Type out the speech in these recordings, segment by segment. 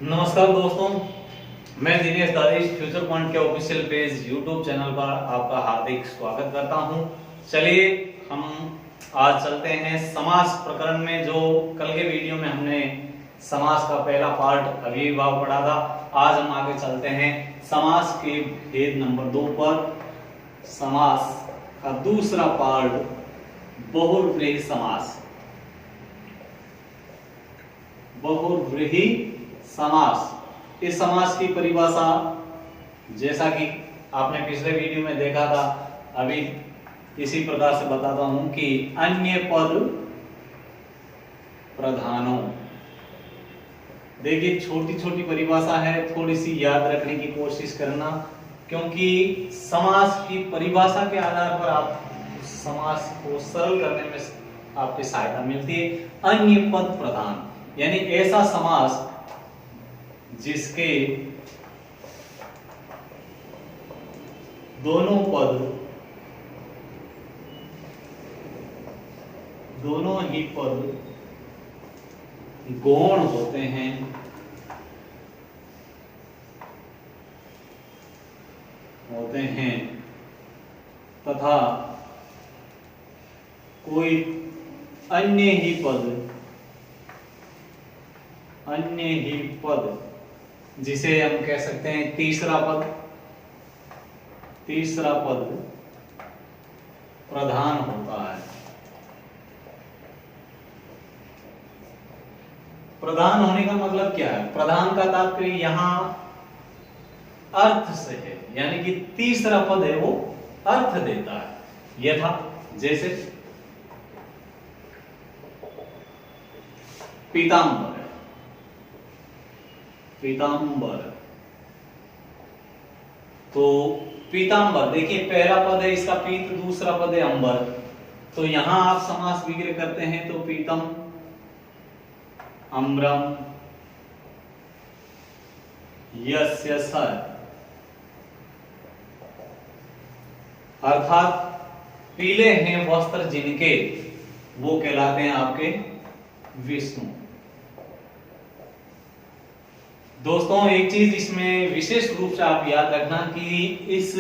नमस्कार दोस्तों, मैं दिनेश दारिश फ्यूचर पॉइंट के ऑफिशियल पेज यूट्यूब चैनल पर आपका हार्दिक स्वागत करता हूं। चलिए हम आज चलते हैं समास प्रकरण में। जो कल के वीडियो में हमने समास का पहला पार्ट अव्ययीभाव पढ़ा था, आज हम आगे चलते हैं समास के भेद नंबर 2 पर। समास का दूसरा पार्ट बहुव्रीहि समास। बहुव्रीहि समास, इस समास की परिभाषा जैसा कि आपने पिछले वीडियो में देखा था, अभी इसी प्रकार से बताता हूं कि अन्य पद प्रधानों। देखिए छोटी छोटी परिभाषा है, थोड़ी सी याद रखने की कोशिश करना, क्योंकि समास की परिभाषा के आधार पर आप समास को सरल करने में आपकी सहायता मिलती है। अन्य पद प्रधान यानी ऐसा समास जिसके दोनों ही पद गौण होते हैं तथा कोई अन्य ही पद जिसे हम कह सकते हैं तीसरा पद प्रधान होता है। प्रधान होने का मतलब क्या है? प्रधान का तात्पर्य यहां अर्थ से है, यानी कि तीसरा पद है वो अर्थ देता है। यथा जैसे पीतांबर, तो पीतांबर, देखिए पहला पद है इसका पीत, दूसरा पद है अंबर, तो यहां आप समास विग्रह करते हैं तो पीतम अम्रम यस्य सर, अर्थात पीले हैं वस्त्र जिनके, वो कहलाते हैं आपके विष्णु। दोस्तों एक चीज इसमें विशेष रूप से आप याद रखना कि इस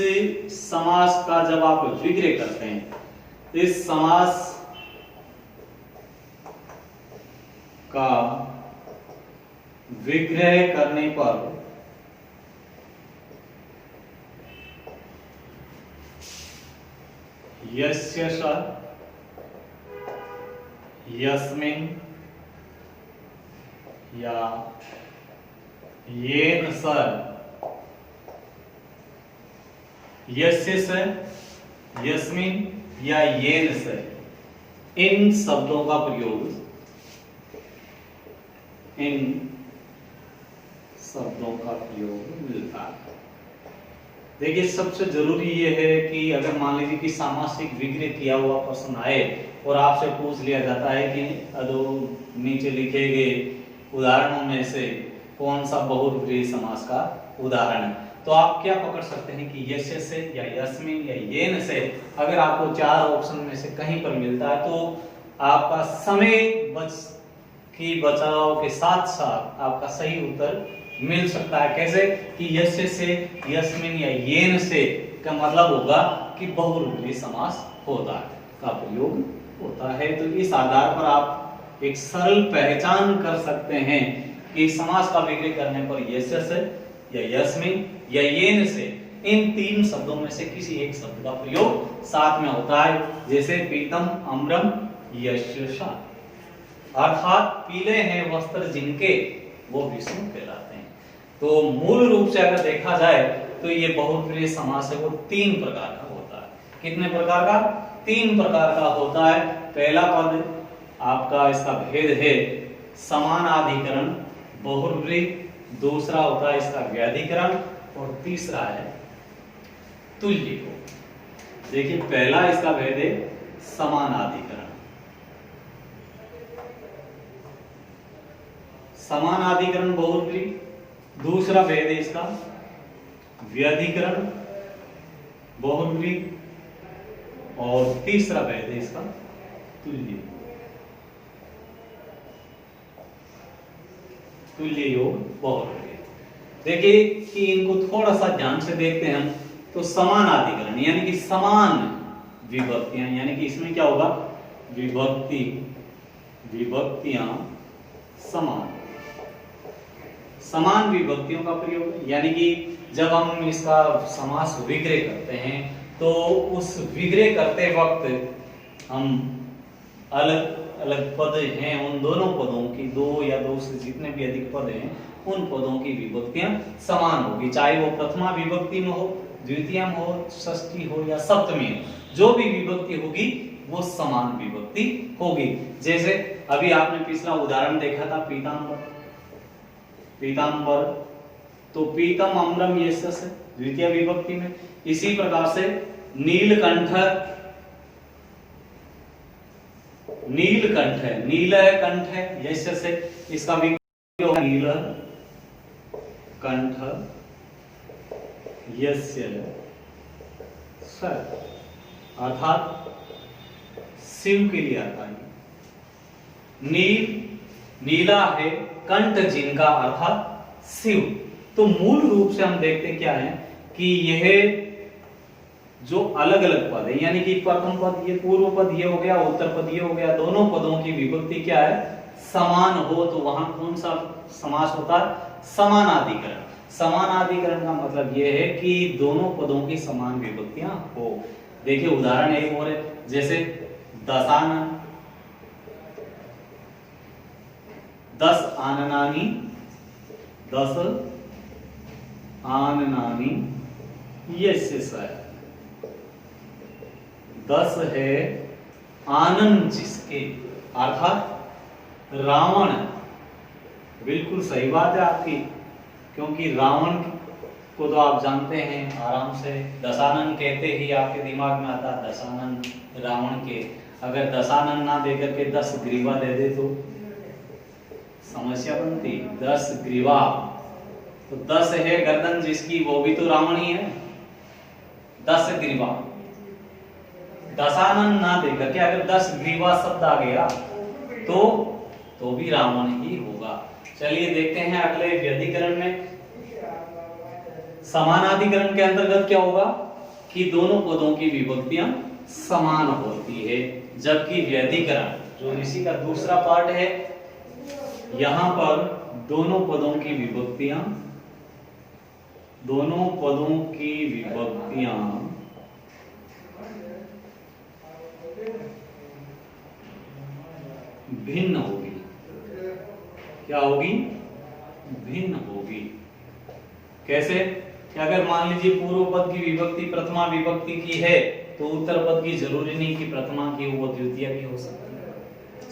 समास का जब आप विग्रह करते हैं, इस समास का विग्रह करने पर यस्य स, यस्मिन् या येन सर, यस्य से, यस्मिन या येन से, इन शब्दों का प्रयोग मिलता है। देखिए सबसे जरूरी यह है कि अगर मान लीजिए कि सामासिक विग्रह किया हुआ प्रश्न आए और आपसे पूछ लिया जाता है कि नीचे लिखे गए उदाहरणों में से कौन सा बहुव्रीहि समास का उदाहरण है, तो आप क्या पकड़ सकते हैं कि यस्य से या यस्मिन या येन से। अगर आपको चार ऑप्शन में से कहीं पर मिलता है तो आपका समय बचाव के साथ साथ आपका सही उत्तर मिल सकता है। कैसे कि यस्य से, यस्मिन या येन से का मतलब होगा कि बहुव्रीहि समास होता है, का प्रयोग होता है। तो इस आधार पर आप एक सरल पहचान कर सकते हैं कि समास का विग्रह करने पर यस्य से या यस्मिन या येन से, इन तीन शब्दों में से किसी एक शब्द का प्रयोग साथ में होता है। जैसे पीतम अम्रम यस्य स, अर्थात पीले हैं वस्त्र जिनके, वो विष्णु कहलाते हैं। तो मूल रूप से अगर देखा जाए तो ये बहुव्रीहि समास है वो तीन प्रकार का होता है। कितने प्रकार का? तीन प्रकार का होता है। पहला पद आपका इसका भेद है समानाधिकरण बहुव्रीहि, दूसरा होता है इसका व्याधिकरण और तीसरा है तुल्य को। देखिए पहला इसका भेद है समानाधिकरण। समानाधिकरण बहुव्रीहि, दूसरा भेद है इसका व्याधिकरण बहुव्रीहि और तीसरा भेद है इसका तुल्य। तुल्य योग बहुरूपी। देखिए कि इनको थोड़ा सा ध्यान से देखते हैं हम, तो समानाधिकरण यानी कि समान विभक्तियां, यानी कि इसमें क्या होगा, विभक्तियां समान विभक्तियों का प्रयोग, यानी कि जब हम इसका समास विग्रह करते हैं तो उस विग्रह करते वक्त हम अलग अलग पद हैं उन दोनों पदों की, दो या दो से जितने भी अधिक पद हैं उन पदों की विभक्तियां समान होगी, चाहे वो प्रथमा विभक्ति में हो, द्वितीय में हो, षष्ठी हो या सप्तमी हो, जो भी विभक्ति होगी वो समान विभक्ति होगी। जैसे अभी आपने पिछला उदाहरण देखा था पीतांबर, तो पीतम अम्रम यशस है द्वितीय विभक्ति में। इसी प्रकार से नीलकंठ है, नील है कंठ है, यशस है, इसका विभक्ति होगा नील कंठ यस्य स, अर्थात शिव के लिए आता है। नीला है कंठ जिनका अर्थात शिव। तो मूल रूप से हम देखते क्या है कि यह जो अलग अलग पद है, यानी कि प्रथम पद ये, पूर्व पद ये हो गया, उत्तर पद ये हो गया, दोनों पदों की विभक्ति क्या है, समान हो, तो वहां कौन सा समास होता है, समानाधिकरण। समानाधिकरण का मतलब यह है कि दोनों पदों की समान विभक्तियां हो। देखिए उदाहरण एक और है, जैसे दशानन, 10 आननानी, 10 आननानी यस्य स, 10 है आनंद जिसके, अर्थात रावण। बिल्कुल सही बात है आपकी, क्योंकि रावण को तो आप जानते हैं आराम से, दशानन कहते ही आपके दिमाग में आता है दशानन रावण के। अगर दशानन ना देकर के 10 ग्रीवा दे दे तो समस्या बनती। 10 ग्रीवा, तो 10 है गर्दन जिसकी, वो भी तो रावण ही है, 10 ग्रीवा। दशानन ना देकर के अगर 10 ग्रीवा शब्द आ गया तो भी रावण ही होगा। चलिए देखते हैं अगले व्यधिकरण में। समानाधिकरण के अंतर्गत क्या होगा कि दोनों पदों की विभक्तियां समान होती है, जबकि व्यधिकरण जो इसी का दूसरा पार्ट है, यहां पर दोनों पदों की विभक्तियां भिन्न होगी। क्या होगी, भिन्न होगी। कैसे कि अगर मान लीजिए पूर्व पद की विभक्ति प्रथमा विभक्ति की है, तो उत्तर पद की जरूरी नहीं कि प्रथमा की हो, वो द्वितीय भी हो सकती है,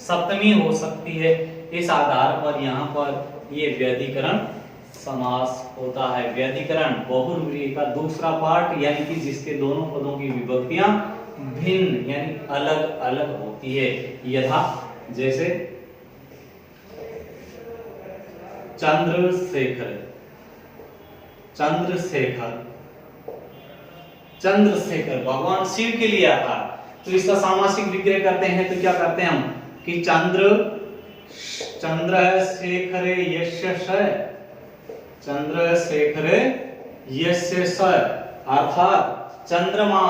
सप्तमी हो सकती है। इस आधार पर यहाँ पर ये व्यधिकरण समास होता है। व्यधिकरण बहुव्रीहि का दूसरा पार्ट, यानी कि जिसके दोनों पदों की विभक्तियां भिन्न यानी अलग अलग होती है। यथा जैसे चंद्रशेखर, चंद्रशेखर भगवान शिव के लिए आता, तो इसका सामासिक विग्रह करते हैं तो क्या करते हैं हम कि चंद्र शेखरे यस्य स, चंद्रशेखरे यस्य स, अर्थात चंद्रमा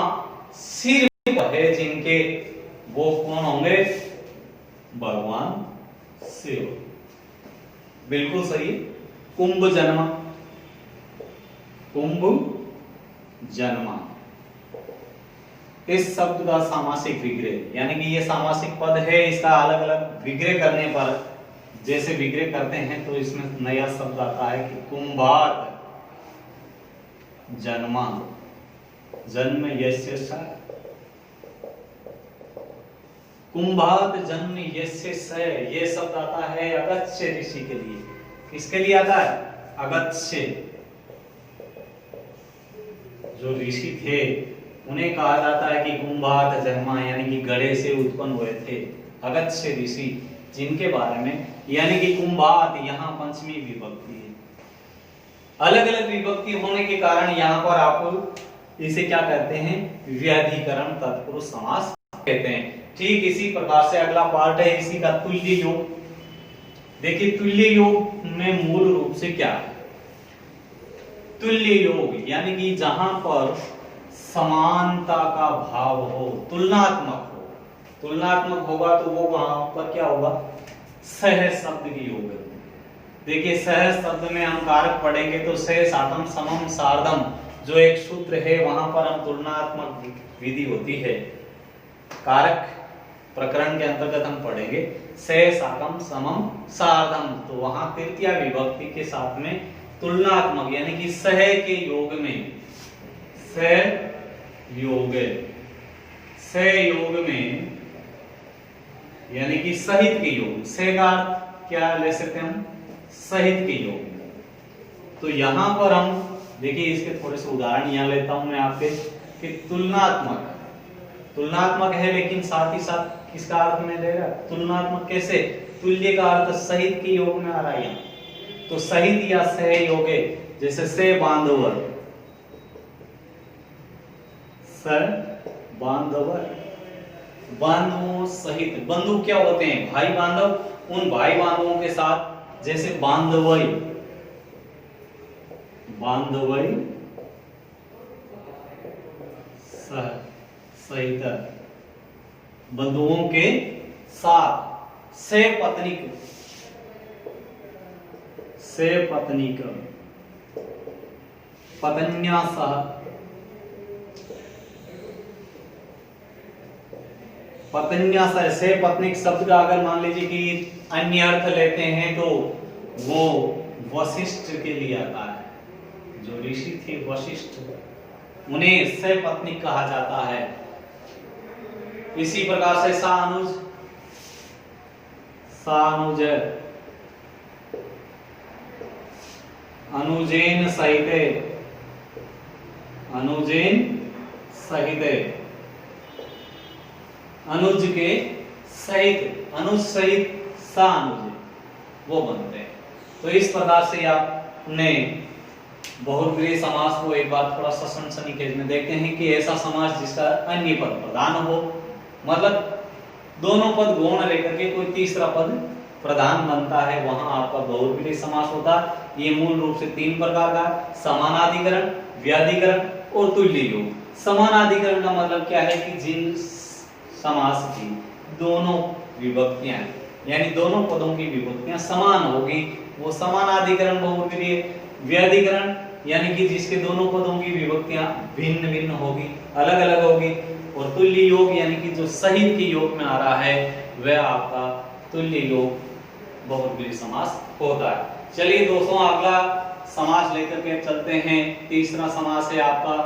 सिर पर है जिनके, वो कौन होंगे, भगवान शिव। बिल्कुल सही। कुंभ जन्मा, इस शब्द का सामासिक विग्रह, यानी कि ये सामासिक पद है, इसका अलग अलग विग्रह करने पर, जैसे विग्रह करते हैं तो इसमें नया शब्द आता है कि कुंभात जन्मा, जन्म यस्य स, कुंभात जन्म यस्य स, ये शब्द आता है अगस्त्य ऋषि के लिए। किसके लिए आता है, अगस्त्य, जो ऋषि थे उन्हें कहा जाता है कि कुंभात जन्मा, यानी कि गड़े से उत्पन्न हुए थे अगस्त्य ऋषि, जिनके बारे में, यानी कि कुंभात यहाँ पंचमी विभक्ति है। अलग अलग विभक्ति होने के कारण यहाँ पर आपको इसे क्या कहते हैं, व्यधिकरण तत्पुरुष समास कहते हैं। ठीक इसी प्रकार से अगला पार्ट है इसी का तुल्य योग। देखिए तुल्य योग में मूल रूप से क्या है? तुल्य योग, यानी कि जहां पर समानता का भाव हो, तुलनात्मक हो। तुलनात्मक होगा तो वो वहां पर क्या होगा? सह शब्द की योग है। देखिए सह शब्द में हम कारक पढ़ेंगे तो सह साकम समम सार्धम जो एक सूत्र है वहां पर हम तुलनात्मक विधि होती है, कारक प्रकरण के अंतर्गत हम पढ़ेंगे सह साकम समम सार्धम, तो वहां तृतीया विभक्ति के साथ में तुलनात्मक यानी कि सह के योग में, सहयोग में यानी कि सहित के योग, सह का क्या ले सकते हैं हम? सहित के योग में। तो यहां पर हम देखिए इसके थोड़े से उदाहरण यहां लेता हूं मैं आपके कि तुलनात्मक है लेकिन साथ ही साथ किसका अर्थ में ले रहा है? तुलनात्मक कैसे? तुल्य का अर्थ सहित के योग में आ रहा है यहाँ। तो सहित या सहयोग, जैसे से बांधवर, बांधवों सहित, बंधु क्या होते हैं? भाई बांधव, उन भाई बांधवों के साथ, जैसे बांधवई सहित, बंधुओं के साथ, से पत्नीक, पत्न्या सह, से पत्नीक शब्द का अगर मान लीजिए कि अन्य अर्थ लेते हैं तो वो वशिष्ठ के लिए आता है। जो ऋषि थे वशिष्ठ, उन्हें से पत्नीक कहा जाता है। इसी प्रकार से सानुज, अनुजेन सहित, अनुज के सहित, अनुज सहित सानुज, वो बनते हैं। तो इस प्रकार से आपने बहुब्रीहि समास को एक बार थोड़ा सा सनसनीखेज में देखते हैं कि ऐसा समास जिसका अन्य पद प्रधान हो, मतलब दोनों पद गौण लेकर के कोई तीसरा पद प्रधान बनता है, वहां आपका बहुब्रीहि समास होता है। ये मूल रूप से तीन प्रकार का: समानाधिकरण, व्याधिकरण और तुल्य योग। समानाधिकरण का मतलब क्या है कि जिन समास की दोनों विभक्तियां यानी दोनों पदों की विभक्तियां समान होगी वो समानाधिकरण बहुब्रीहि है। व्याधिकरण यानी कि जिसके दोनों पदों की विभक्तियां भिन्न भिन्न होगी, अलग अलग होगी। और तुल्य योग यानी कि जो सहित के योग में आ रहा है वह आपका तुल्य योग बहुब्रीहि समास होता है। चलिए दोस्तों अगला समास लेकर के चलते हैं। तीसरा समास है आपका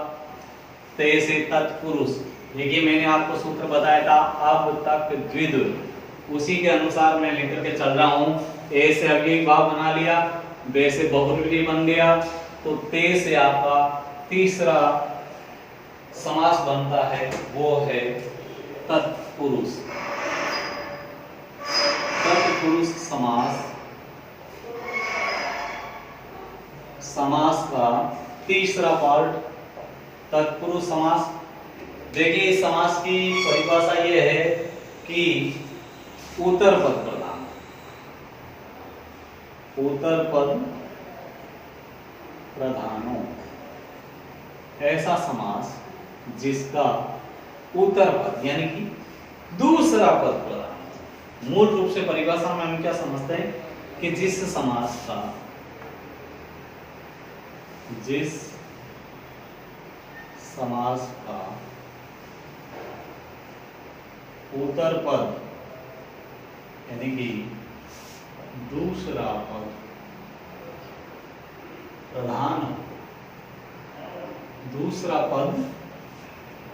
ते से तत्पुरुष। देखिए मैंने आपको सूत्र बताया था अब तक द्विध, उसी के अनुसार मैं लेकर के चल रहा हूं। ए से अव्ययी भाव बना लिया, बे से बहुब्रीहि बन गया, तो ते से आपका तीसरा समास बनता है वो है तत्पुरुष। तत्पुरुष समास का तीसरा पार्ट तत्पुरुष समास। देखिए इस समास की परिभाषा यह है कि उत्तर पद प्रधान, उत्तर पद प्रधानों, ऐसा समास जिसका उत्तर पद यानी कि दूसरा पद प्रधान। मूल रूप से परिभाषा में हम क्या समझते हैं कि जिस समास का उत्तर पद यानी कि दूसरा पद प्रधान, दूसरा पद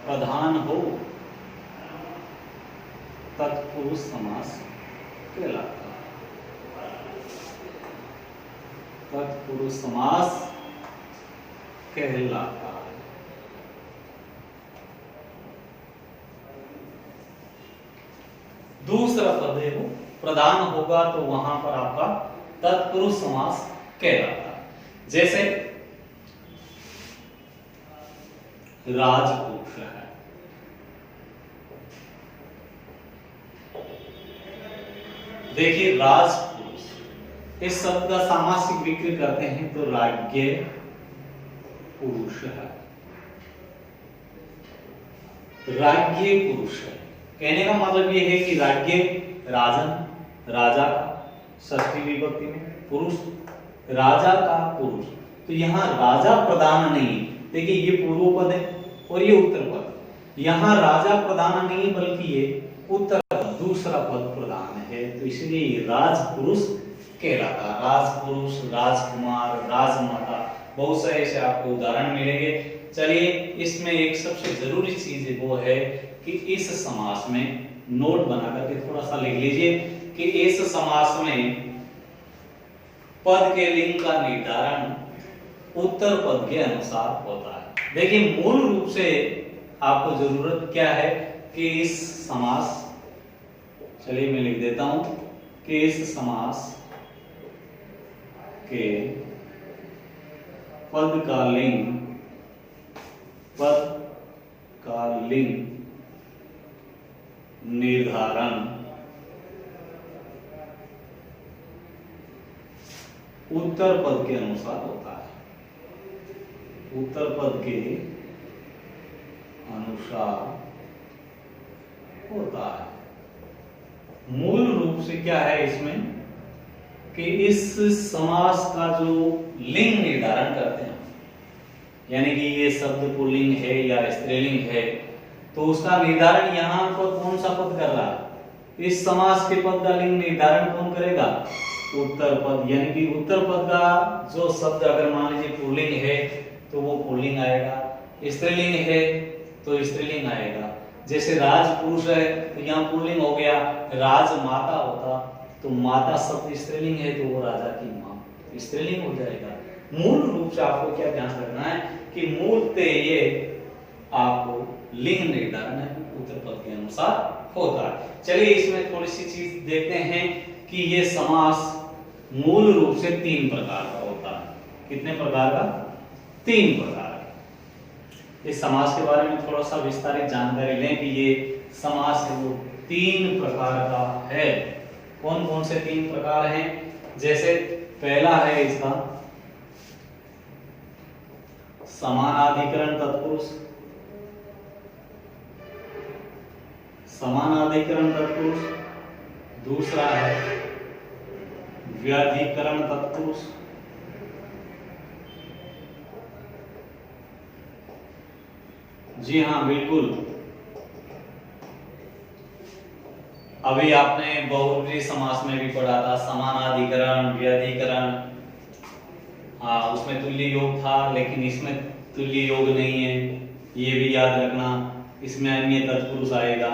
प्रधान हो तत्पुरुष समास कहलाता है। तत्पुरुष समास कहलाता है। दूसरा पद है वो प्रधान होगा तो वहां पर आपका तत्पुरुष समास कहलाता है। जैसे राजपुरुष है, देखिए राजपुरुष, इस शब्द का सामासिक विक्री करते हैं तो राज्ञ पुरुष है, राज्ञ पुरुष है। कहने का मतलब ये है कि राज्ञ राजन, राजा का, षष्ठी विभक्ति में पुरुष, राजा का पुरुष। तो यहाँ राजा प्रधान नहीं, देखिए ये पूर्व पद है और ये उत्तर पद। यहाँ राजा प्रधान नहीं बल्कि ये उत्तर पद, दूसरा पद प्रधान है, तो इसलिए ये राजपुरुष कहलाता। राजपुरुष, राजकुमार, राजमाता, बहुत सारे ऐसे आपको उदाहरण मिलेंगे। चलिए इसमें एक सबसे जरूरी चीज वो है कि इस समास में नोट बना करके थोड़ा सा लिख लीजिए कि इस समास में पद के लिंग का निर्धारण उत्तर पद के अनुसार होता है। देखिए मूल रूप से आपको जरूरत क्या है कि इस समास, चलिए मैं लिख देता हूं कि इस समास के पद का लिंग, पद का लिंग निर्धारण उत्तर पद के अनुसार होता है, उत्तर पद के अनुसार होता है। मूल रूप से क्या है इसमें कि इस समास का जो लिंग निर्धारण करते हैं, यानी कि ये शब्द पुल्लिंग है या स्त्रीलिंग है, तो उसका निर्धारण यहाँ पर कौन सा पद कर रहा है? इस समास के पद का लिंग निर्धारण कौन करेगा? उत्तर पद। यानी कि उत्तर पद का जो शब्द अगर मान लीजिए पुल्लिंग है तो वो पुल्लिंग आएगा, स्त्रीलिंग है तो स्त्रीलिंग आएगा। जैसे राजपुरुष है तो यहाँ पुल्लिंग हो गया, राजमाता होता तो माता शब्द स्त्रीलिंग है तो वो राजा की मां स्त्रीलिंग हो जाएगा। मूल रूप से आपको क्या ध्यान रखना है कि मूलतः ये आपको लिंग निर्धारण है उत्तर पद के अनुसार होता है। चलिए इसमें थोड़ी सी चीज देखते हैं कि ये समास मूल रूप से 3 प्रकार का होता है। कितने प्रकार का? 3 प्रकार का। इस समास के बारे में थोड़ा सा विस्तारित जानकारी लें कि ये समास है वो 3 प्रकार का है। कौन कौन से 3 प्रकार हैं? जैसे पहला है इसका समानाधिकरण तत्पुरुष, समानाधिकरण तत्पुरुष। दूसरा है व्याधिकरण तत्पुरुष, जी हाँ बिल्कुल, अभी आपने बहुब्रीहि समास में भी पढ़ा था समानाधिकरण, व्याधिकरण। हाँ उसमें तुल्य योग था लेकिन इसमें तुल्य योग नहीं है, ये भी याद रखना। इसमें अन्य तत्पुरुष आएगा,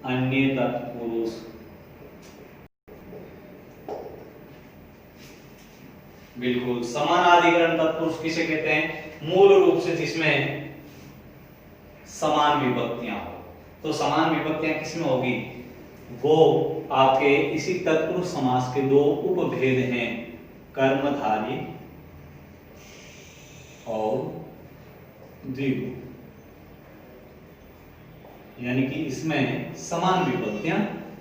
अन्य तत्पुरुष। बिल्कुल, समानाधिकरण तत्पुरुष किसे कहते हैं? मूल रूप से जिसमें समान विभक्तियां हो। तो समान विभक्तियां किसमें होगी? वो आपके इसी तत्पुरुष समास के 2 उपभेद हैं, कर्मधारी और द्विगु। यानी कि इसमें समान विभक्तियां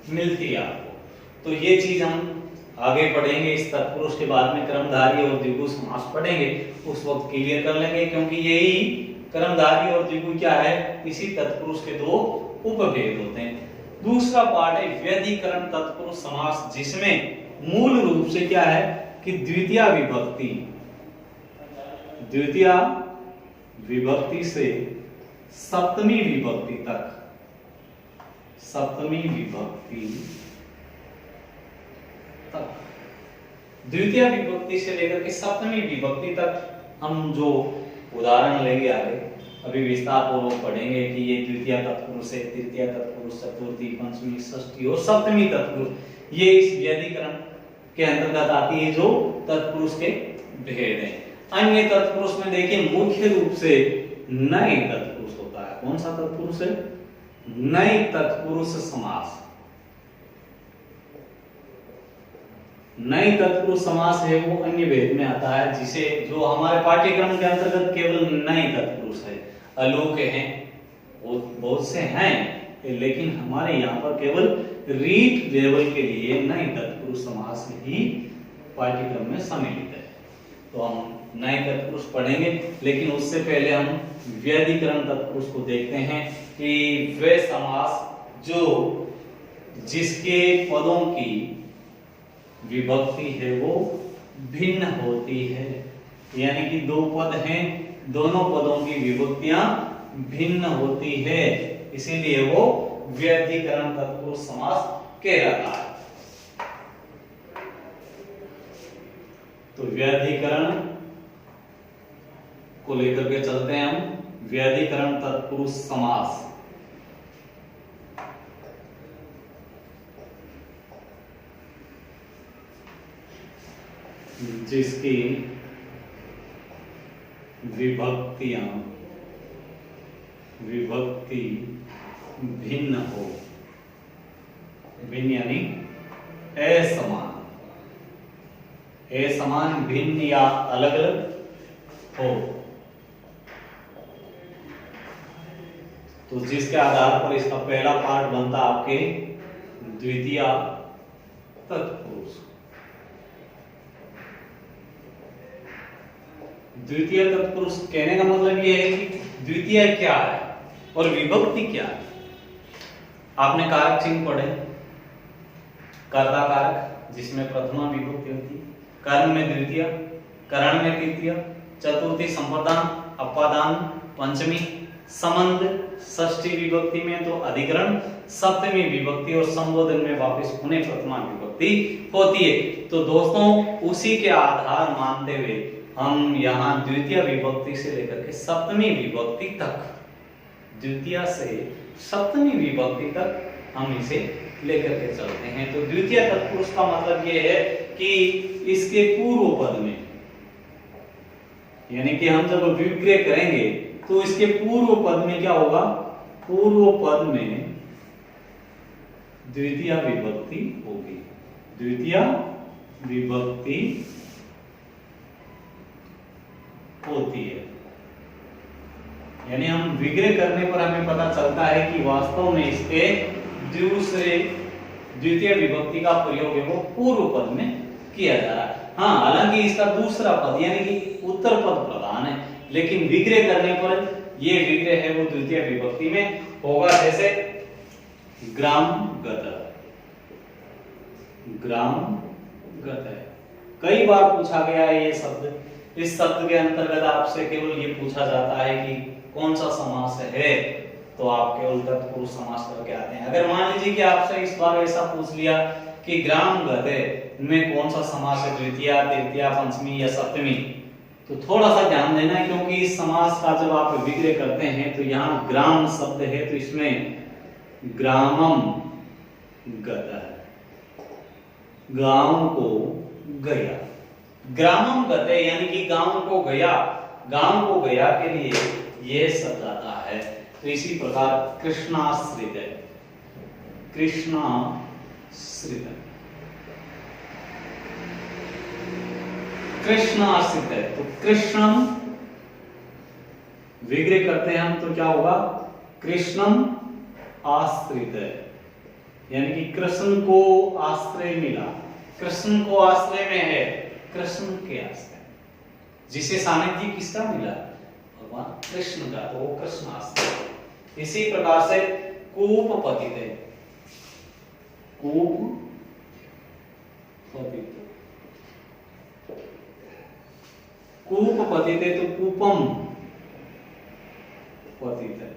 मिलती है आपको। तो ये चीज हम आगे पढ़ेंगे, इस तत्पुरुष के बाद में कर्मधारी और द्विगु समास पढ़ेंगे, उस वक्त क्लियर कर लेंगे, क्योंकि यही कर्मधारी और द्विगु क्या है? इसी तत्पुरुष के 2 उपभेद होते हैं। दूसरा पार्ट है व्यधिकरण तत्पुरुष समास, जिसमें मूल रूप से क्या है कि द्वितीय विभक्ति, द्वितीय विभक्ति से सप्तमी विभक्ति तक, सप्तमी विभक्ति तक, द्वितीय विभक्ति से लेकर के सप्तमी विभक्ति तक हम जो उदाहरण लेंगे आगे, अभी विस्तार पूर्वक पढ़ेंगे कि ये द्वितीय तत्पुरुष है, तृतीय तत्पुरुष, चतुर्थी, पंचमी, षष्ठी और सप्तमी तत्पुरुष, ये इस व्यधिकरण के अंतर्गत आती है जो तत्पुरुष के भेद हैं। अन्य तत्पुरुष में देखिए मुख्य रूप से नए तत्पुरुष होता है। कौन सा तत्पुरुष है? नए तत्पुरुष समास। नए तत्पुरुष समास है वो अन्य भेद में आता है, जिसे जो हमारे पाठ्यक्रम के अंतर्गत केवल नए तत्पुरुष है, अलोक हैं, बहुत से हैं, लेकिन हमारे यहाँ पर केवल रीट लेवल के लिए नए तत्पुरुष समास ही पाठ्यक्रम में सम्मिलित है। तो हम नए तत्पुरुष पढ़ेंगे, लेकिन उससे पहले हम व्यधिकरण तत्पुरुष को देखते हैं कि वे समास जो जिसके पदों की विभक्ति है वो भिन्न होती है, यानी कि दो पद हैं, दोनों पदों की विभक्तियां भिन्न होती है, इसीलिए वो व्यधिकरण तत्पुरुष समास कहलाता है। तो व्यधिकरण को लेकर के चलते हैं हम। व्यधिकरण तत्पुरुष समास जिसकी विभक्ति भिन्न हो, भिन्न यानी असमान, असमान, भिन्न या अलग अलग हो, तो जिसके आधार पर इसका पहला पार्ट बनता आपके द्वितीय तत्पुरुष। द्वितीय तत्पुरुष कहने का मतलब यह है कि द्वितीय क्या है और विभक्ति क्या है। आपने कारक चिन्ह पढ़े, कर्ता कारक जिसमें प्रथमा विभक्ति होती है, कर्म में द्वितीय, करण में तृतीय, चतुर्थी संप्रदान, अपादान पंचमी, संबंध षष्ठी विभक्ति में तो अधिकरण, सप्तमी विभक्ति और संबोधन में वापस पुनः प्रथमा विभक्ति होती है। तो दोस्तों उसी के आधार मानते हुए हम यहाँ द्वितीय विभक्ति से लेकर के सप्तमी विभक्ति तक, द्वितीय से सप्तमी विभक्ति तक हम इसे लेकर के चलते हैं। तो द्वितीय तत्पुरुष का मतलब यह है कि इसके पूर्व पद में, यानी कि हम जब विग्रह करेंगे तो इसके पूर्व पद में क्या होगा, पूर्व पद में द्वितीय विभक्ति होगी, द्वितीय विभक्ति होती है। यानी हम विग्रह करने पर हमें पता चलता है कि वास्तव में इसके दूसरे द्वितीय विभक्ति का प्रयोग है वो पूर्व पद में किया जा रहा है। हाँ, हालांकि इसका दूसरा पद यानी कि उत्तर पद प्रधान है, लेकिन विग्रह करने पर ये विग्रह है वो द्वितीय विभक्ति में होगा। जैसे ग्रामगत, ग्रामगत है, कई बार पूछा गया है ये शब्द। इस शब्द के अंतर्गत आपसे केवल ये पूछा जाता है कि कौन सा समास है, तो आप केवल तत्पुरुष समास करके आते हैं। अगर मान लीजिए कि आपसे इस बार ऐसा पूछ लिया कि ग्रामगत है में कौन सा समास है, द्वितीय, तृतीय, पंचमी या सप्तमी, तो थोड़ा सा ध्यान देना है, क्योंकि इस समास का जब आप विग्रह करते हैं तो यहाँ ग्राम शब्द है तो इसमें ग्रामम गत है, गांव को गया, ग्रामम गत है यानी कि गांव को गया, गांव को गया के लिए यह शब्द आता है। तो इसी प्रकार कृष्णाश्रित है, कृष्णाश्रित है, कृष्ण आश्रित है, तो कृष्णम विग्रह करते हैं हम तो क्या होगा, कृष्णम आश्रित है, यानी कि कृष्ण को आश्रय मिला, कृष्ण को आश्रय में है, कृष्ण के आश्रय, जिसे सानिध्य किसका मिला, भगवान कृष्ण का, तो वो कृष्ण आश्रय। इसी प्रकार से कूप पतित है, कूप पतित, कूप पतित है तो कूपम पतित है,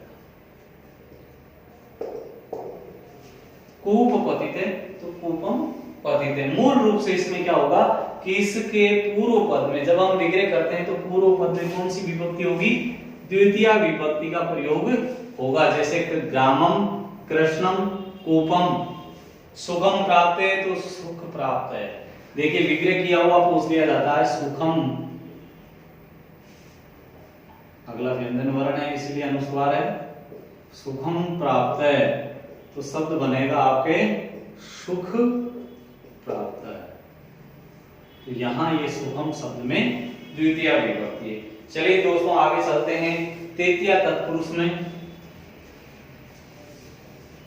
कूप पतित है तो कूपम पतित है। मूल रूप से इसमें क्या होगा कि इसके पूर्व पद में जब हम विग्रह करते हैं तो पूर्व पद में कौन सी विभक्ति होगी, द्वितीय विभक्ति का प्रयोग होगा। जैसे ग्रामम, कृष्णम, कूपम, सुखम प्राप्त है तो सुख प्राप्त है। देखिए विग्रह किया हुआ पूछ लिया जाता है सुखम, अगला व्यंजन वर्ण है इसलिए अनुस्वार है, सुखम प्राप्त है तो शब्द बनेगा आपके सुख प्राप्त है। तो यहां ये सुखम शब्द में द्वितीय विभक्ति है। चलिए दोस्तों आगे चलते हैं तृतीय तत्पुरुष में।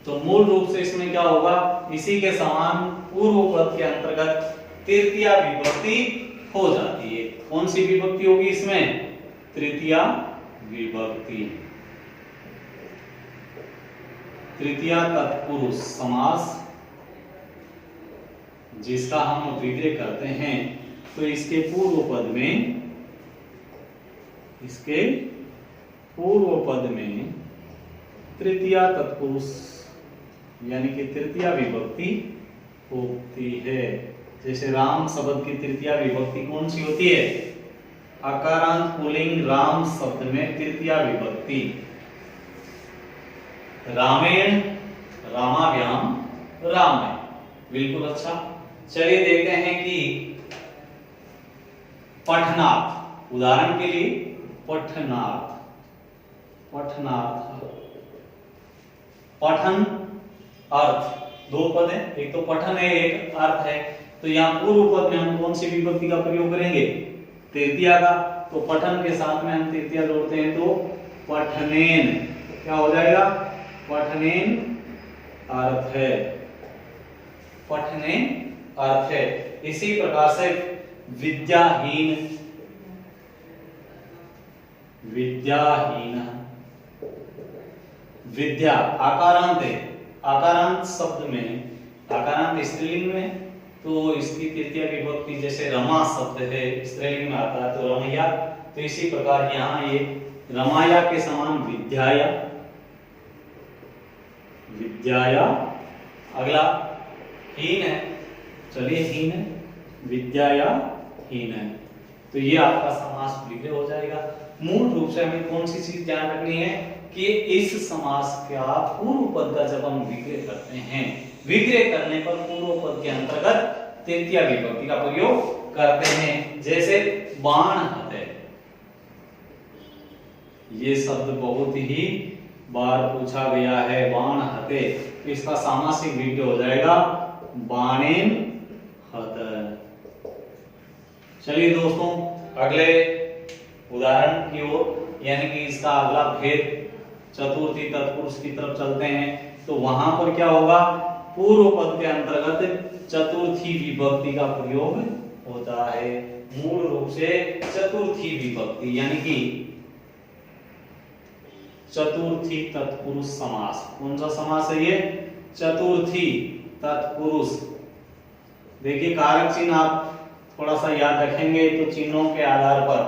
तो मूल रूप से इसमें क्या होगा, इसी के समान पूर्व पद के अंतर्गत तृतीया विभक्ति हो जाती है। कौन सी विभक्ति होगी इसमें? तृतीया विभक्ति। तृतीया तत्पुरुष समास जिसका हम विग्रह करते हैं, तो इसके पूर्व पद में तृतीया तत्पुरुष यानी कि तृतीया विभक्ति होती है। जैसे राम शब्द की तृतीया विभक्ति कौन सी होती है? अकारांत पुल्लिंग राम शब्द में तृतीया विभक्ति। रामेण, रामाभ्याम, रामायण। बिल्कुल अच्छा। चलिए देखते हैं कि पठनार्थ, उदाहरण के लिए पठनार्थ, पठनार्थ, पठन अर्थ, दो पद है, एक तो पठन है, एक अर्थ है। तो यहाँ पूर्व पद में हम कौन सी विभक्ति का प्रयोग करेंगे? तृतीया का। तो पठन के साथ में हम तृतीया जोड़ते हैं तो पठनेन, क्या हो जाएगा? पठनेन अर्थ है, पठनेन अर्थ है। इसी प्रकार से विद्याहीन, विद्याहीन, विद्या आकारांत है, आकारांत शब्द में, आकारांत स्त्रीलिंग में, तो इसकी तृतीया विभक्ति जैसे रमा शब्द है स्त्रीलिंग में आता है तो रमैया। तो इसी प्रकार यहाँ ये रमाया के समान विद्याया, विद्याया। अगला हीन है, चलिए हीन है, विद्याया हीन है। तो ये आपका समास विग्रह हो जाएगा। मूल रूप से हमें कौन सी चीज ध्यान रखनी है कि इस समास का पूर्व पद का जब हम विग्रह करते हैं, विग्रह करने पर पूर्व पद के अंतर्गत तृतीया विभक्ति का प्रयोग करते हैं। जैसे बाण हते, ये शब्द बहुत ही बार पूछा गया है, बाण हते। तो इसका सामासिक विग्रह हो जाएगा बाणेन हत। चलिए दोस्तों अगले उदाहरण की ओर यानी कि इसका अगला भेद चतुर्थी तत्पुरुष की तरफ चलते हैं। तो वहां पर क्या होगा? पूर्व पद के अंतर्गत चतुर्थी विभक्ति का प्रयोग होता है। मूल रूप से चतुर्थी विभक्ति यानी कि चतुर्थी तत्पुरुष समास। कौन सा समास है ये? चतुर्थी तत्पुरुष। देखिए कारक चिन्ह आप थोड़ा सा याद रखेंगे तो चिन्हों के आधार पर,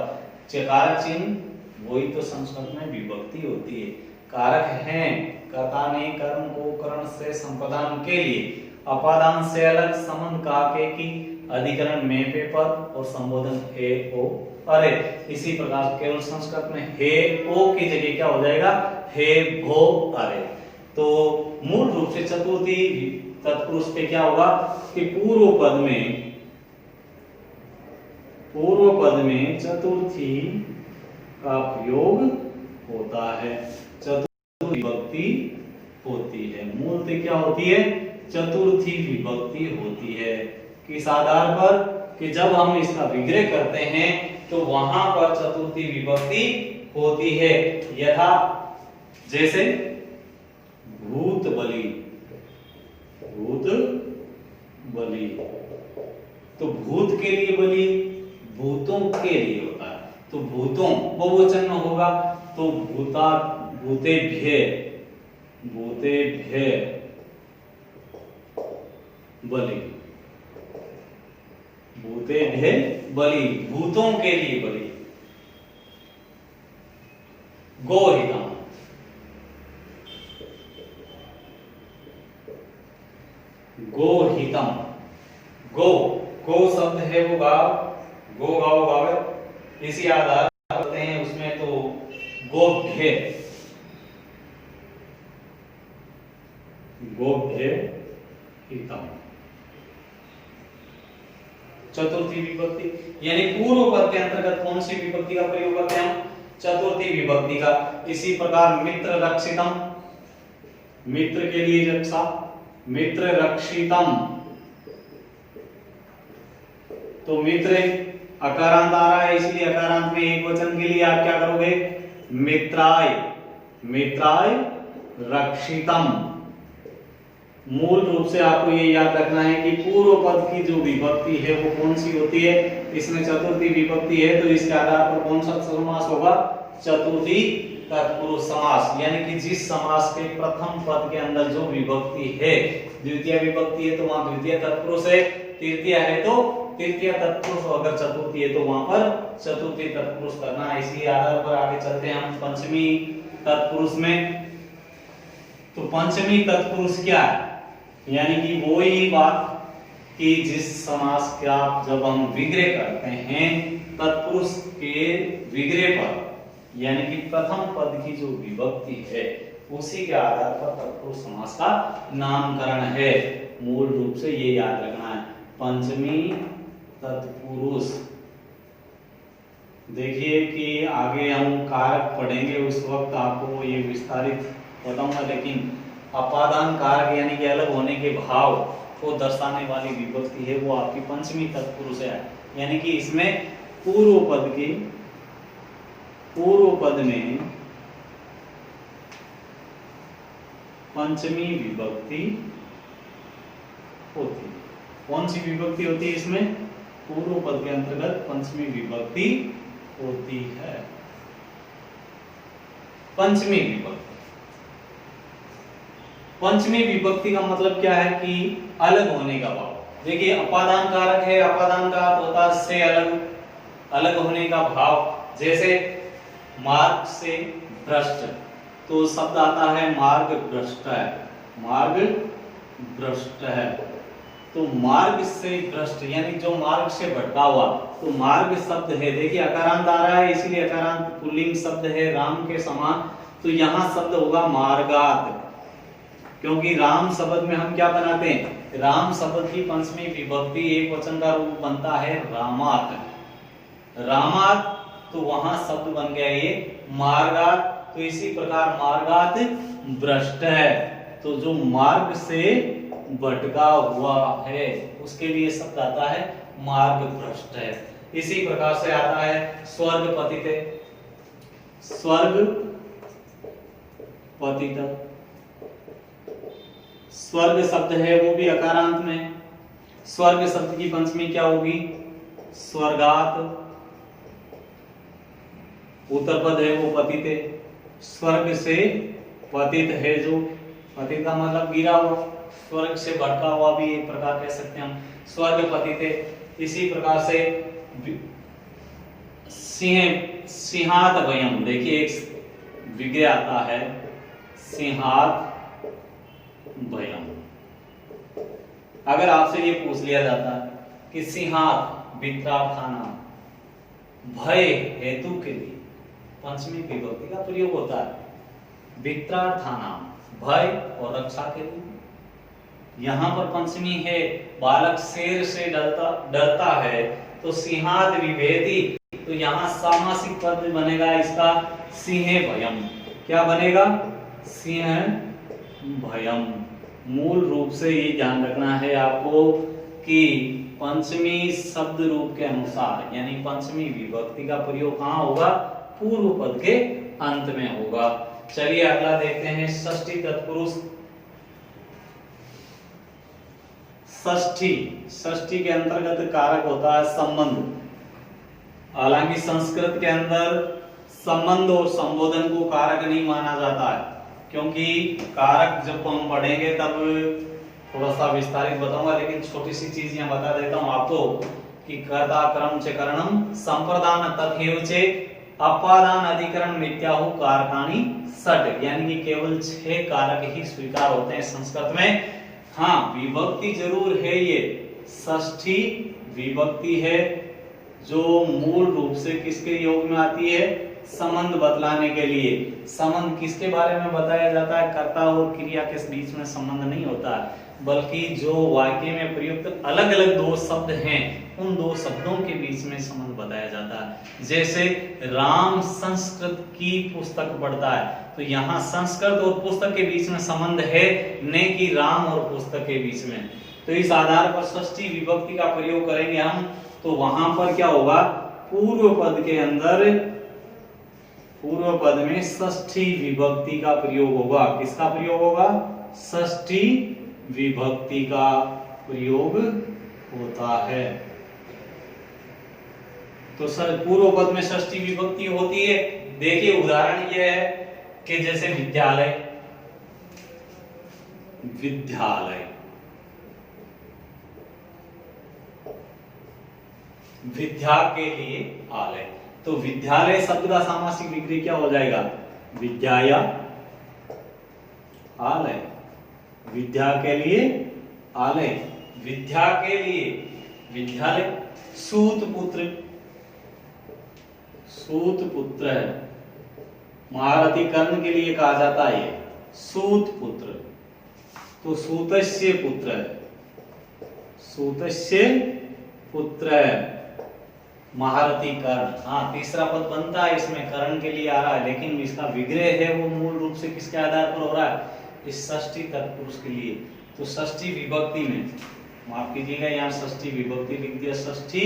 कारक चिन्ह वही तो संस्कृत में विभक्ति होती है। कारक हैं कर्ता ने कर्म को करण से संपादन के लिए अपादान से अलग संबंध काके की अधिकरण में पे पद और संबोधन हे ओ अरे। इसी प्रकार केवल संस्कृत में हे ओ की जगह क्या हो जाएगा? हे भो अरे। तो मूल रूप से चतुर्थी तत्पुरुष पे क्या होगा कि पूर्व पद में चतुर्थी का प्रयोग होता है, चतुर्थी विभक्ति होती है। मूलतः क्या होती है? चतुर्थी विभक्ति होती है। किस आधार पर? कि जब हम इसका विग्रह करते हैं तो वहां पर चतुर्थी विभक्ति होती है। यथा जैसे भूत बलि, भूत बलि, तो भूत के लिए बलि भूतों के लिए होता है, तो भूतों बहुवचन में होगा तो भूता, भूतेभ्य, भूतेभ्य बलि, भूतेभ्य बलि, भूतों के लिए बलि। गोहितम, गोहितम, गो शब्द है वो गाव, गो गाव गावे, इसी आधार करते हैं उसमें। तो गोभ्य, गोभ्य हितम, चतुर्थी विभक्ति यानी पूर्व पद के अंतर्गत कौन सी विभक्ति का प्रयोग करते हैं? चतुर्थी विभक्ति का। इसी प्रकार मित्र रक्षितम, मित्र के लिए रक्षा, मित्र रक्षितम, तो मित्र अकारांत आ रहा है इसलिए अकारांत में एक वचन के लिए आप क्या करोगे? मित्राय, मित्राय रक्षितम। मूल रूप से आपको ये याद रखना है कि पूर्व पद की जो विभक्ति है वो कौन सी होती है, इसमें चतुर्थी विभक्ति है तो इसके आधार पर कौन सा समास होगा, चतुर्थी तत्पुरुष समास। यानी कि जिस समास के प्रथम पद के अंदर जो विभक्ति है, द्वितीय विभक्ति है तो वहां द्वितीय तत्पुरुष है, तृतीय है तो तृतीय तत्पुरुष, अगर चतुर्थी है तो वहां पर चतुर्थी तत्पुरुष करना है। इसी आधार पर आगे चलते हैं हम पंचमी तत्पुरुष में। तो पंचमी तत्पुरुष क्या है, यानी कि वो ही बात कि जिस समास का जब हम विग्रह करते हैं तत्पुरुष के विग्रह पर, यानी कि प्रथम पद की जो विभक्ति है उसी के आधार पर तत्पुरुष समास का नामकरण है। मूल रूप से ये याद रखना है, पंचमी तत्पुरुष। देखिए कि आगे हम कारक पढ़ेंगे उस वक्त आपको ये विस्तारित बताऊंगा, लेकिन अपादान कारक यानी कि अलग होने के भाव को दर्शाने वाली विभक्ति है वो आपकी पंचमी तत्पुरुष है। यानी कि इसमें पूर्व पद में पंचमी विभक्ति होती है। कौन सी विभक्ति होती है इसमें, पूर्व पद के अंतर्गत पंचमी विभक्ति होती है। पंचमी विभक्ति, पंचमी विभक्ति का मतलब क्या है कि अलग होने का भाव। देखिए अपादान कारक है, अपादान का अर्थ होता है से अलग, अलग होने का भाव। जैसे मार्ग से भ्रष्ट, तो शब्द आता है मार्ग भ्रष्ट है, मार्ग भ्रष्ट है। तो मार्ग से भ्रष्ट यानी जो मार्ग से भटका हुआ, तो मार्ग शब्द है, देखिए अकारांत आ रहा है इसलिए अकारांत पुल्लिंग शब्द है राम के समान, तो यहाँ शब्द होगा मार्गात, क्योंकि राम शब्द में हम क्या बनाते हैं, राम शब्द की पंचमी विभक्ति एक वचन का रूप बनता है रामात, रामात, तो वहां शब्द बन गया ये मार्गात। तो इसी प्रकार मार्गात भ्रष्ट है, तो जो मार्ग से भटका हुआ है उसके लिए शब्द आता है मार्ग भ्रष्ट है। इसी प्रकार से आता है स्वर्ग पतित, स्वर्ग पतित, स्वर्ग शब्द है वो भी अकारांत में, स्वर्ग शब्द की पंचमी क्या होगी, स्वर्गात, उत्तर पद है वो पतित है, स्वर्ग से पतित है, जो पतित का मतलब गिरा हुआ, स्वर्ग से भटका हुआ भी एक प्रकार कह सकते हैं हम, स्वर्ग पतित है। इसी प्रकार से सिंह, सिंहात भयम, देखिए एक विग्रह आता है सिंहात भयम। अगर आपसे ये पूछ लिया जाता कि सिंहात वित्रार्थाना, भय हेतु के लिए पंचमी विभक्ति का प्रयोग होता है, वित्रार्थाना भय और रक्षा के लिए। यहाँ पर पंचमी है, बालक शेर से डरता है तो सिंहाद विभेदी, तो यहाँ सामासिक पद बनेगा इसका सिंह भयम। क्या बनेगा, सिंह भयम। मूल रूप से ये ध्यान रखना है आपको कि पंचमी शब्द रूप के अनुसार यानी पंचमी विभक्ति का प्रयोग कहाँ होगा, पूर्व पद के अंत में होगा। चलिए अगला देखते हैं षष्ठी तत्पुरुष। षष्ठी, षष्ठी के अंतर्गत कारक होता है संबंध। हालांकि संस्कृत के अंदर संबंध और संबोधन को कारक नहीं माना जाता है, क्योंकि कारक जब हम पढ़ेंगे तब थोड़ा सा विस्तारित बताऊंगा, लेकिन छोटी सी चीज यहाँ बता देता हूँ आपको कि कर्ता कर्म च करणम संप्रदान तथैव चे अपादान अधिकरण मिथ्याहु कारकाणि षट, यानी कि केवल 6 कारक ही स्वीकार होते हैं संस्कृत में। हाँ, विभक्ति जरूर है, ये षष्ठी विभक्ति है जो मूल रूप से किसके योग में आती है, संबंध बतलाने के लिए। संबंध किसके बारे में बताया जाता है, कर्ता और क्रिया के बीच में संबंध नहीं होता, बल्कि जो वाक्य में प्रयुक्त अलग अलग 2 शब्द हैं उन 2 शब्दों के बीच में संबंध बताया जाता है। जैसे राम संस्कृत की पुस्तक पढ़ता है, तो यहाँ संस्कृत और पुस्तक के बीच में संबंध है, न कि राम और पुस्तक के बीच में। तो इस आधार पर षष्ठी विभक्ति का प्रयोग करेंगे हम, तो वहां पर क्या होगा, पूर्व पद के अंदर पूर्व पद में षष्ठी विभक्ति का प्रयोग होगा। किसका प्रयोग होगा, षष्ठी विभक्ति का प्रयोग होता है। तो सर पूर्व पद में षष्ठी विभक्ति होती है। देखिए उदाहरण यह है कि जैसे विद्यालय, विद्यालय, विद्या के लिए आलय, तो विद्यालय शब्द का सामासिक विग्रह क्या हो जाएगा? विद्याया आलय, विद्या के लिए आलय, विद्या के लिए विद्यालय। सूत पुत्र, सूत पुत्र महारथी कर्ण के लिए कहा जाता है सूत पुत्र। तो सूतस्य पुत्र, सूतस्य पुत्र महारथी कर्ण। हाँ तीसरा पद बनता है इसमें, कर्ण के लिए आ रहा है, लेकिन इसका विग्रह है वो मूल रूप से किसके आधार पर हो रहा है? इस षष्ठी तत्पुरुष के लिए। तो षष्ठी विभक्ति में, माफ कीजिएगा यहाँ षष्ठी विभक्ति लिख दिया, षष्ठी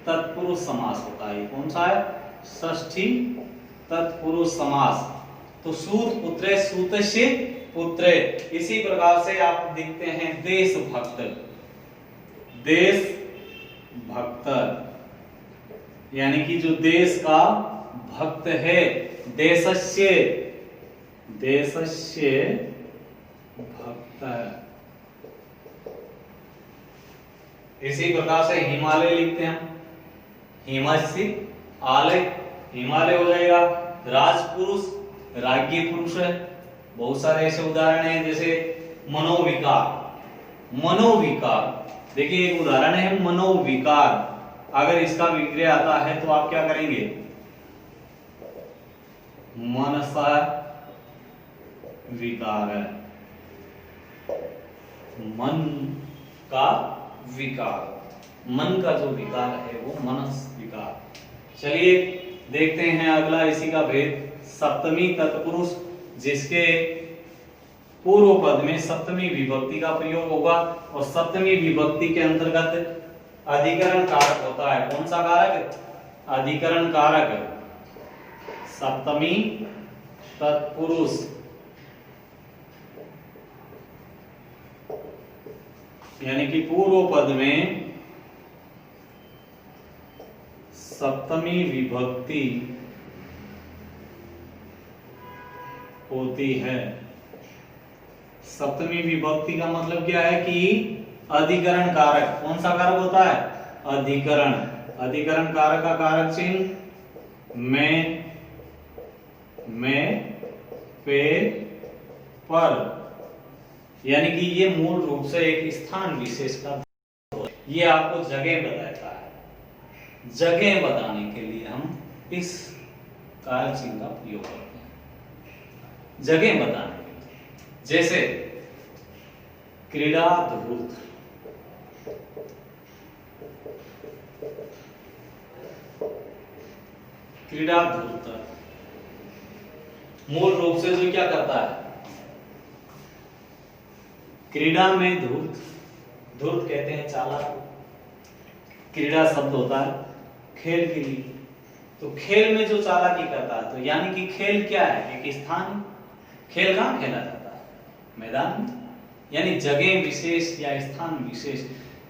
तत्पुरुष समास होता है। कौन सा है? षष्ठी तत्पुरुष समास। तो सूत पुत्र, सूतस्य पुत्र। इसी प्रकार से आप देखते हैं देशभक्त, देशभक्त यानी कि जो देश का भक्त है, देशस्य, देशस्य भक्त। इसी प्रकार से हिमालय लिखते हैं, हिमस्य आलय, हिमालय हो जाएगा। राजपुरुष, राज्य पुरुष है। बहुत सारे ऐसे उदाहरण हैं जैसे मनोविकार, मनोविकार। देखिए एक उदाहरण है मनोविकार। अगर इसका विग्रह आता है तो आप क्या करेंगे? मनसा विकार, मन का विकार, मन का जो विकार है वो मनस विकार। चलिए देखते हैं अगला इसी का भेद, सप्तमी तत्पुरुष, जिसके पूर्व पद में सप्तमी विभक्ति का प्रयोग होगा और सप्तमी विभक्ति के अंतर्गत अधिकरण कारक होता है। कौन सा कारक? अधिकरण कारक। सप्तमी तत्पुरुष यानी कि पूर्व पद में सप्तमी विभक्ति होती है। सप्तमी विभक्ति का मतलब क्या है कि अधिकरण कारक। कौन सा कारक होता है? अधिकरण। अधिकरण कारक का कारक चिन्ह में, पे, पर, यानी कि ये मूल रूप से एक स्थान विशेष का, ये आपको जगह बताता है। जगह बताने के लिए हम इस कारक चिन्ह का प्रयोग करते हैं, जगह बताने के लिए। जैसे क्रीड़ा धूर्त, क्रीड़ा धूर्त मूल रूप से जो क्या करता है? क्रीड़ा में धूर्त, धूर्त कहते हैं चालाक। क्रीड़ा शब्द होता है खेल के लिए, तो खेल में जो चालाकी करता है, तो यानी कि खेल क्या है? एक स्थान। खेल कहाँ खेला जाता है? मैदान में। यानी जगह विशेष या स्थान विशेष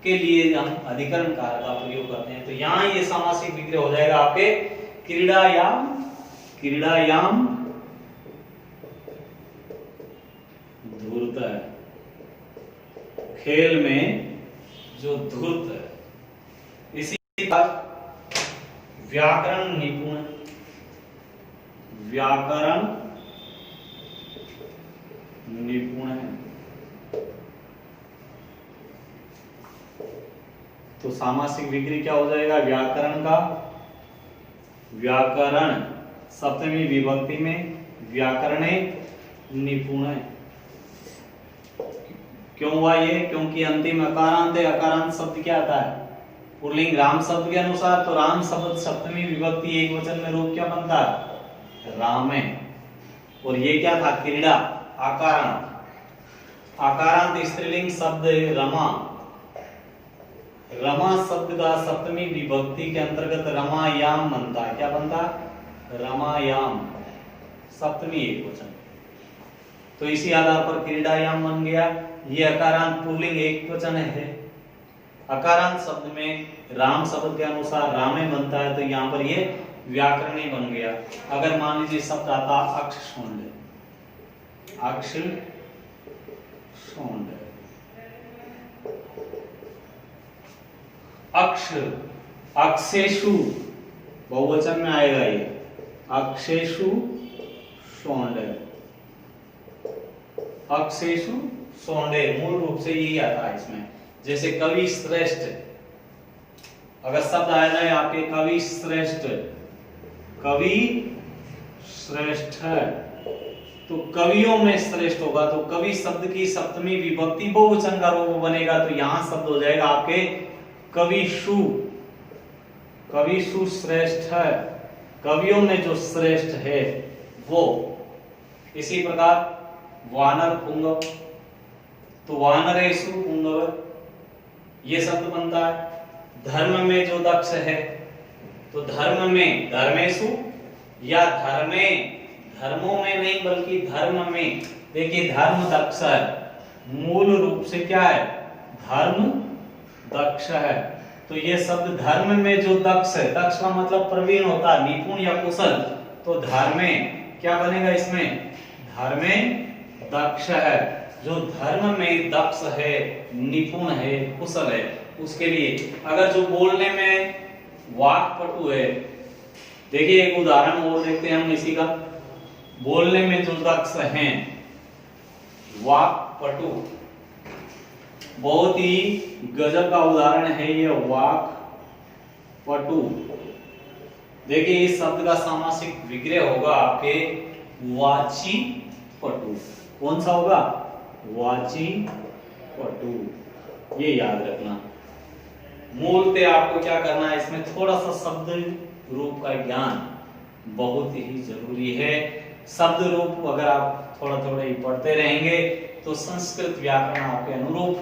के लिए हम अधिकरण कारक का प्रयोग करते हैं। तो यहाँ ये सामासिक विग्रह हो जाएगा आपके क्रीड़ायाम, क्रीड़ायाम धूर्त, खेल में जो धूर्त है। इसी प्रकार व्याकरण निपुण, व्याकरण निपुण है। तो सामासिक विग्रह क्या हो जाएगा? व्याकरण का, व्याकरण सप्तमी विभक्ति में व्याकरणे निपुण है। क्यों हुआ ये? क्योंकि अंतिम अकारांत है। अकारांत शब्द क्या आता है? पुल्लिंग राम शब्द के अनुसार। तो राम शब्द सप्तमी विभक्ति एक वचन में रूप क्या बनता है? राम है। और ये क्या था? क्रीड़ा, आकारांत। आकारांत स्त्रीलिंग शब्द रमा। रमा शब्द का सप्तमी विभक्ति के अंतर्गत रमायाम बनता है। क्या बनता है? रमायाम, सप्तमी एक वचन। तो इसी आधार पर क्रीडायाम बन गया। ये अकारांत पुल्लिंग एक वचन है। अकारांत शब्द में राम शब्द के अनुसार रामे बनता है, तो यहाँ पर ये व्याकरणीय बन गया। अगर मान लीजिए शब्द आता अक्षशुंड, अक्षशुंड, अक्ष, अक्षेषु बहुवचन में आएगा ये, अक्षेषु शोंड, अक्षेषु शोंडे, मूल रूप से यही आता है इसमें। जैसे कवि श्रेष्ठ, अगर शब्द आ जाए आपके कवि श्रेष्ठ, कवि श्रेष्ठ है तो कवियों में श्रेष्ठ होगा, तो कवि शब्द की सप्तमी विभक्ति बहुवचन का रूप बनेगा, तो यहां शब्द हो जाएगा आपके कविषु, कविषु श्रेष्ठ है, कवियों में जो श्रेष्ठ है वो। इसी प्रकार वानर पुंगव, तो वानरेषु पुंगव ये शब्द बनता है। धर्म में जो दक्ष है, तो धर्म में धर्मेषु या धर्मे, धर्मों में नहीं बल्कि धर्म में। देखिए धर्म दक्ष है, मूल रूप से क्या है, धर्म दक्ष है, तो ये शब्द धर्म में जो दक्ष है, दक्ष का मतलब प्रवीण होता है, निपुण या कुशल, तो धर्मे क्या बनेगा इसमें, धर्मे दक्ष है, जो धर्म में दक्ष है, निपुण है, कुशल है, उसके लिए। अगर जो बोलने में वाक्पटु है, देखिए एक उदाहरण और देखते हैं हम इसी का, बोलने में जो दक्ष हैं, वाक्पटु, बहुत ही गजब का उदाहरण है ये वाक्पटु। देखिए इस शब्द का सामासिक विग्रह होगा आपके वाची पटु। कौन सा होगा, वाची पटु, ये याद रखना। मूलतः आपको क्या करना है, इसमें थोड़ा सा शब्द रूप का ज्ञान बहुत ही जरूरी है। शब्द रूप अगर आप थोड़ा थोड़ा ही पढ़ते रहेंगे तो संस्कृत व्याकरण आपके अनुरूप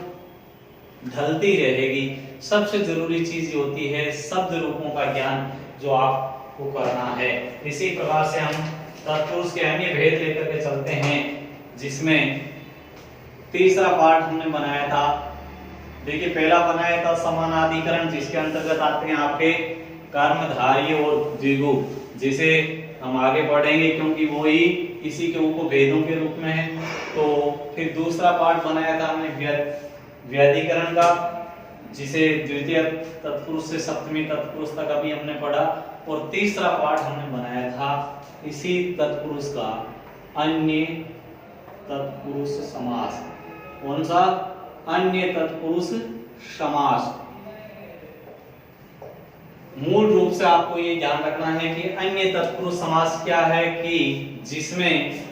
ढलती रहेगी। सबसे जरूरी चीज होती है शब्द रूपों का ज्ञान, जो आपको करना है। इसी प्रकार से हम तत्पुरुष के अन्य भेद लेकर के चलते हैं, जिसमें तीसरा पार्ट हमने बनाया था। देखिए पहला बनाया था समानाधिकरण, जिसके अंतर्गत आते हैं आपके कर्मधारय और द्विगु, जिसे हम आगे पढ़ेंगे क्योंकि वो ही इसी के उपभेदों के रूप में है। तो फिर दूसरा पार्ट बनाया था हमने व्याधिकरण का, जिसे द्वितीय तत्पुरुष से सप्तमी तत्पुरुष तक अभी हमने पढ़ा। और तीसरा पार्ट हमने बनाया था इसी तत्पुरुष का अन्य तत्पुरुष समास। कौन सा, अन्य तत्पुरुष समास। मूल रूप से आपको ये ध्यान रखना है कि अन्य तत्पुरुष समास क्या है, कि जिसमें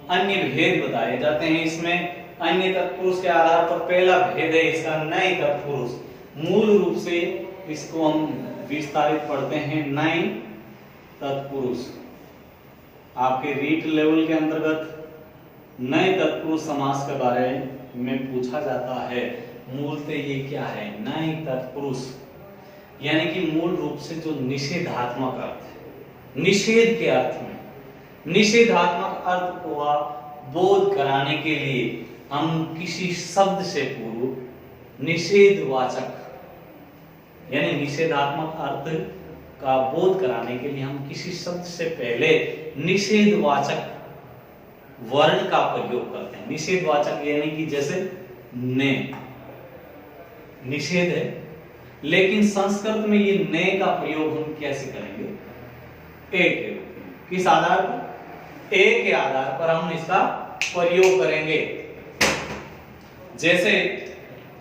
अन्य भेद बताए जाते हैं। इसमें अन्य तत्पुरुष के आधार पर पहला भेद है इसका नए तत्पुरुष। मूल रूप से इसको हम विस्तारित पढ़ते हैं नए तत्पुरुष। आपके रीट लेवल के अंतर्गत नए तत्पुरुष समास के बारे में पूछा जाता है। मूलतः ये क्या है, नए तत्पुरुष, यानी कि मूल रूप से जो निषेधात्मक अर्थ है, निषेध के अर्थ में, निषेधात्मक अर्थ को बोध कराने के लिए हम किसी शब्द से पूर्व निषेधवाचक, यानी निषेधात्मक अर्थ का बोध कराने के लिए हम किसी शब्द से पहले निषेधवाचक वर्ण का प्रयोग करते हैं। निषेधवाचक यानी कि जैसे ने, निषेध है, लेकिन संस्कृत में ये ने का प्रयोग हम कैसे करेंगे, एक, किस आधार पर, ए के आधार पर हम इसका प्रयोग करेंगे। जैसे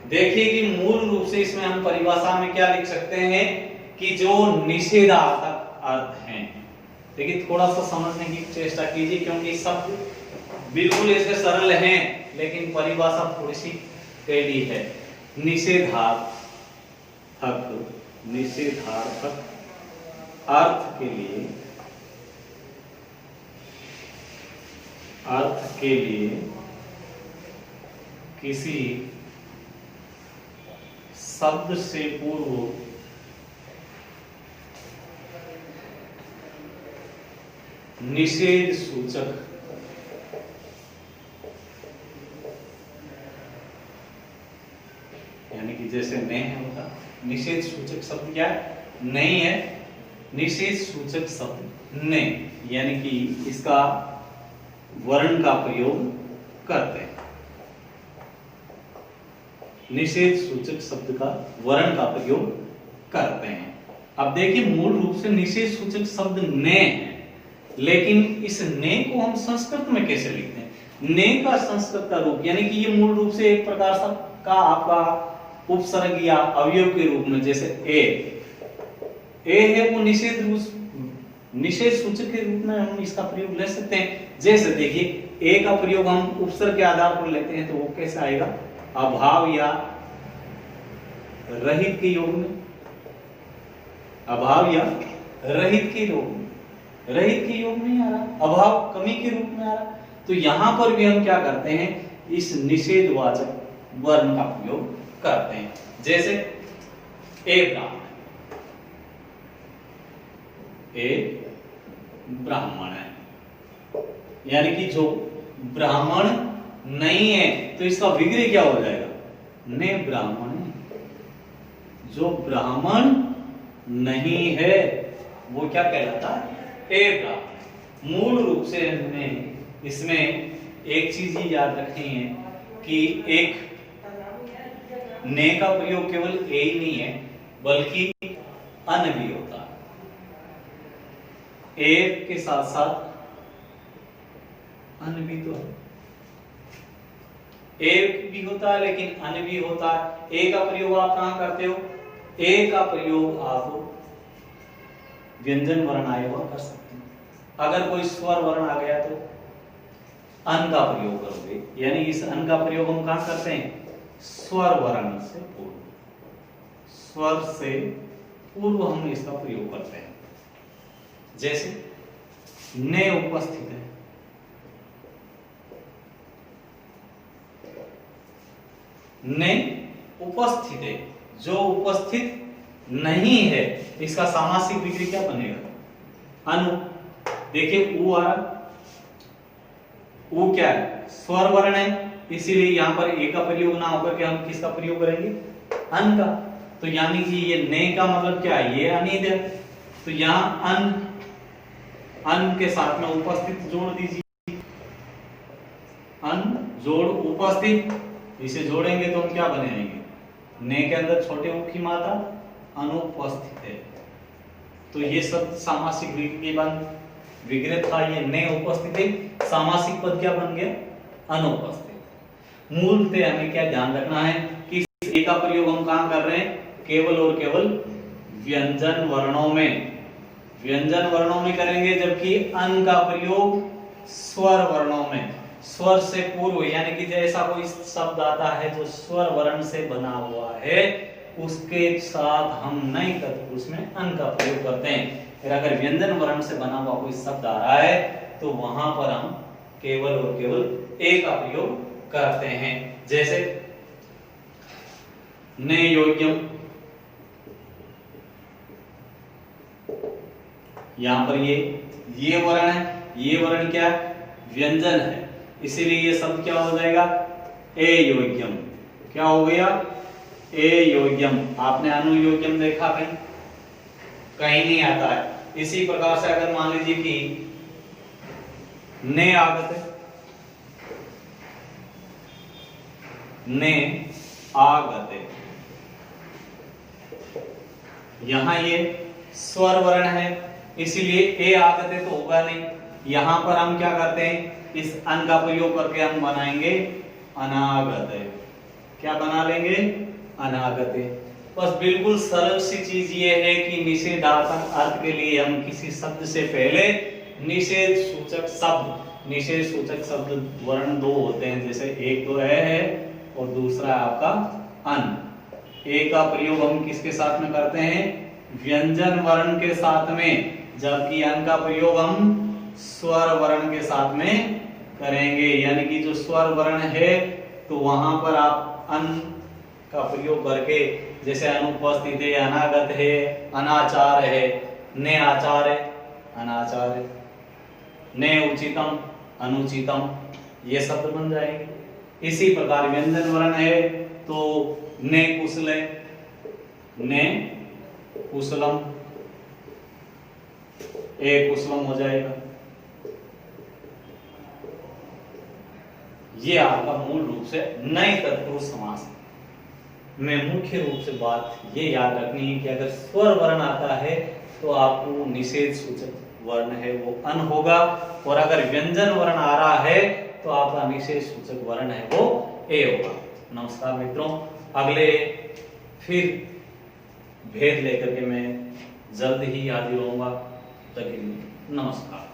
देखिए कि मूल रूप से इसमें हम परिभाषा में क्या लिख सकते हैं कि जो निषेधार्थक अर्थ हैं। देखिए थोड़ा सा समझने की चेष्टा कीजिए, क्योंकि शब्द बिल्कुल ऐसे सरल हैं लेकिन परिभाषा थोड़ी सी टेढ़ी है। निषेधार्थक, निषेधार्थक अर्थ के लिए, अर्थ के लिए किसी शब्द से पूर्व निषेध सूचक निषेध सूचक शब्द क्या है? नहीं है। निषेध सूचक शब्द ने, यानी कि इसका वर्ण का प्रयोग करते हैं। निषेध सूचक शब्द का वर्ण का प्रयोग करते हैं। अब देखिए, मूल रूप से निषेध सूचक शब्द ने है, लेकिन इस ने को हम संस्कृत में कैसे लिखते हैं? ने का संस्कृत का रूप, यानी कि ये मूल रूप से एक प्रकार का आपका उपसर्ग या अवयव के रूप में, जैसे ए है वो निषेध सूचक के रूप में हम इसका प्रयोग ले सकते हैं। जैसे देखिए, ए का प्रयोग हम उपसर्ग के आधार पर लेते हैं तो वो कैसे आएगा? अभाव या रहित के योग में, अभाव या रहित के योग में, रहित के योग में आ रहा, अभाव कमी के रूप में आ रहा। तो यहां पर भी हम क्या करते हैं? इस निषेधवाचक वर्ण का प्रयोग करते हैं। जैसे ए ब्राह्मण, ए ब्राह्मण है, यानी कि जो ब्राह्मण नहीं है तो इसका विग्रह क्या हो जाएगा? ने ब्राह्मण है। जो ब्राह्मण नहीं है वो क्या कहलाता है? ए ब्राह्मण। मूल रूप से हमें इसमें एक चीज ही याद रखनी है कि एक ने का प्रयोग केवल ए ही नहीं है, बल्कि अन भी होता है। ए के साथ साथ अन भी तो है। ए भी होता है लेकिन अन भी होता है। ए का प्रयोग आप कहां करते हो? ए का प्रयोग आप व्यंजन वर्ण आए हुआ कर सकते हैं। अगर कोई स्वर वर्ण आ गया तो अन का प्रयोग करोगे, यानी इस अन का प्रयोग हम कहां करते हैं? स्वर वर्ण से पूर्व, स्वर से पूर्व हम इसका प्रयोग करते हैं। जैसे ने उपस्थित है, ने उपस्थित है। जो उपस्थित नहीं है इसका सामासिक विग्रह क्या बनेगा? अनु। देखिए ऊ आ रहा, ऊ क्या है? स्वर वर्ण है, इसीलिए यहां पर ए का प्रयोग ना होकर के हम किसका प्रयोग करेंगे? अन का। तो यानी कि ये ने का मतलब क्या है? ये अनिद है। तो यहां अन के साथ में उपस्थित जोड़ दीजिए। अन जोड़ उपस्थित, इसे जोड़ेंगे तो हम क्या बनेंगे? ने के अंदर छोटे ऊ की मात्रा अनुपस्थित है। तो ये सब सामासिक विग्रह था। ये ने उपस्थित है, सामासिक पद क्या बन गया? अनुपस्थित। मूलतः हमें क्या ध्यान रखना है कि ए का प्रयोग हम कहां कर रहे हैं? केवल और केवल व्यंजन वर्णों में, व्यंजन वर्णों में करेंगे, जबकि अन का प्रयोग स्वर वर्णों में, स्वर से पूर्व, यानी कि जैसा कोई शब्द आता है जो स्वर वर्ण से बना हुआ है उसके साथ हम नहीं करते, उसमें अन का प्रयोग करते हैं। फिर अगर व्यंजन वर्ण से बना हुआ कोई शब्द आ रहा है तो वहां पर हम केवल और केवल ए का प्रयोग करते हैं। जैसे ने योग्यम, यहां पर ये वर्ण है, ये वर्ण क्या है? व्यंजन है, इसीलिए ये शब्द क्या हो जाएगा? ए योग्यम। क्या हो गया? ए योग्यम। आपने अनुयोग्यम देखा कहीं? कहीं नहीं आता है। इसी प्रकार से अगर मान लीजिए कि ने आगत है, ने आगत है, यहां ये स्वर वर्ण है, इसीलिए ए आगत है तो होगा नहीं। यहां पर हम क्या करते हैं? इस अन का प्रयोग करके हम बनाएंगे अनागत है। क्या बना लेंगे? अनागत है। बस बिल्कुल सरल सी चीज ये है कि निषेधात्मक अर्थ के लिए हम किसी शब्द से पहले निषेध सूचक शब्द वर्ण दो होते हैं। जैसे एक तो है और दूसरा है आपका अन। ए का प्रयोग हम किसके साथ में करते हैं? व्यंजन वर्ण के साथ में, जबकि अन का प्रयोग हम स्वर वर्ण के साथ में करेंगे। यानी कि जो स्वर वर्ण है तो वहां पर आप अन का प्रयोग करके, जैसे अनुपस्थित है, अनागत है, अनाचार है, ने आचार है, अनाचार है, ने उचितम, अनुचितम, ये शब्द बन जाएंगे। इसी प्रकार व्यंजन वर्ण है तो ने कुशल है, ने कुशलम, ए कुशलम हो जाएगा। ये आपका मूल रूप से नए तत्पुरुष समास में मुख्य रूप से बात ये याद रखनी है कि अगर स्वर वर्ण आता है तो आपको निषेध सूचक वर्ण है वो अन होगा, और अगर व्यंजन वर्ण आ रहा है तो आपका निषेध सूचक वर्ण है वो ए होगा। नमस्कार मित्रों, अगले फिर भेद लेकर के मैं जल्द ही हाजिर होऊंगा। तक के लिए नमस्कार।